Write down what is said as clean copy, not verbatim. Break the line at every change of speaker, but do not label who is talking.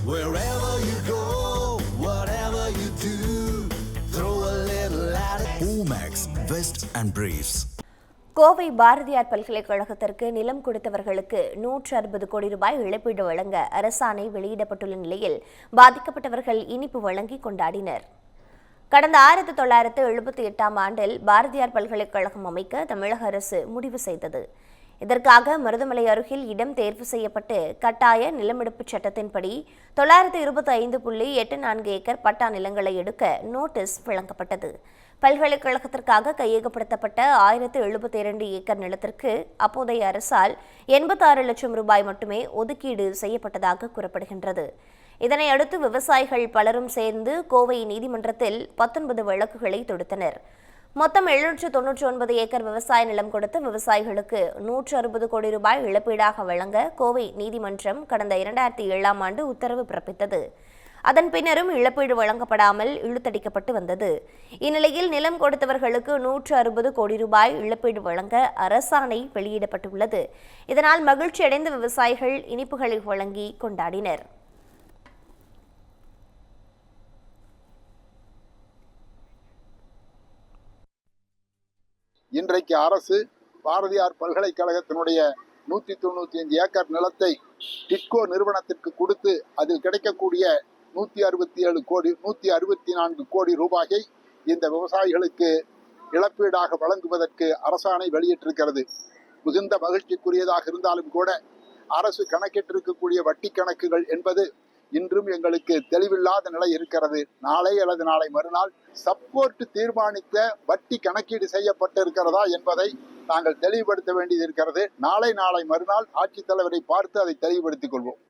Wherever you go, whatever you do, throw a little at it. Omax, Vest and Briefs.
Kovai Bharathiyar பல்கலைக்கழகத்திற்கு நிலம் கொடுத்தவர்களுக்கு 160 கோடி ரூபாய் இழப்பீடு வழங்க அரசாணை வெளியிடப்பட்டுள்ள நிலையில் பாதிக்கப்பட்டவர்கள் இனிப்பு வழங்கி கொண்டாடினர். கடந்த 1978ஆம் ஆண்டில் பாரதியார் பல்கலைக்கழகம் அமைக்க தமிழக அரசு முடிவு செய்தது. இதற்காக மருதமலை அருகில் இடம் தேர்வு செய்யப்பட்டு கட்டாய நிலமெடுப்பு சட்டத்தின்படி 925.84 ஏக்கர் பட்டா நிலங்களை எடுக்க நோட்டீஸ் வழங்கப்பட்டது. பல்கலைக்கழகத்திற்காக கையகப்படுத்தப்பட்ட 1072 ஏக்கர் நிலத்திற்கு அப்போதைய அரசால் 86 லட்சம் ரூபாய் மட்டுமே ஒதுக்கீடு செய்யப்பட்டதாக கூறப்படுகின்றது. இதனை அடுத்து விவசாயிகள் பலரும் சேர்ந்து கோவை நீதிமன்றத்தில் 19 வழக்குகளை தொடுத்தனர். மொத்தம் 799 ஏக்கர் விவசாய நிலம் கொடுத்த விவசாயிகளுக்கு 160 கோடி ரூபாய் இழப்பீடாக வழங்க கோவை நீதிமன்றம் கடந்த 2007ஆம் ஆண்டு உத்தரவு பிறப்பித்தது. அதன் பின்னரும் இழப்பீடு வழங்கப்படாமல் இழுத்தடிக்கப்பட்டு வந்தது. இந்நிலையில் நிலம் கொடுத்தவர்களுக்கு 160 கோடி ரூபாய் இழப்பீடு வழங்க அரசாணை வெளியிடப்பட்டுள்ளது. இதனால் மகிழ்ச்சியடைந்த விவசாயிகள் இனிப்புகளை வழங்கி கொண்டாடினர்.
இன்றைக்கு அரசு பாரதியார் பல்கலைக்கழகத்தினுடைய 195 ஏக்கர் நிலத்தை டிட்கோ நிறுவனத்திற்கு கொடுத்து அதில் கிடைக்கக்கூடிய 164 கோடி ரூபாயை இந்த விவசாயிகளுக்கு இழப்பீடாக வழங்குவதற்கு அரசாணை வெளியிட்டிருக்கிறது. மிகுந்த மகிழ்ச்சிக்குரியதாக இருந்தாலும் கூட அரசு கணக்கிட்டிருக்கக்கூடிய வட்டி கணக்குகள் என்பது இன்றும் எங்களுக்கு தெளிவில்லாத நிலை இருக்கிறது. நாளை அல்லது நாளை மறுநாள் சப்போர்ட் தீர்மானித்த வட்டி கணக்கீடு செய்யப்பட்டிருக்கிறதா என்பதை நாங்கள் தெளிவுபடுத்த வேண்டியது இருக்கிறது. நாளை மறுநாள் ஆட்சித்தலைவரை பார்த்து அதை தெளிவுபடுத்திக் கொள்வோம்.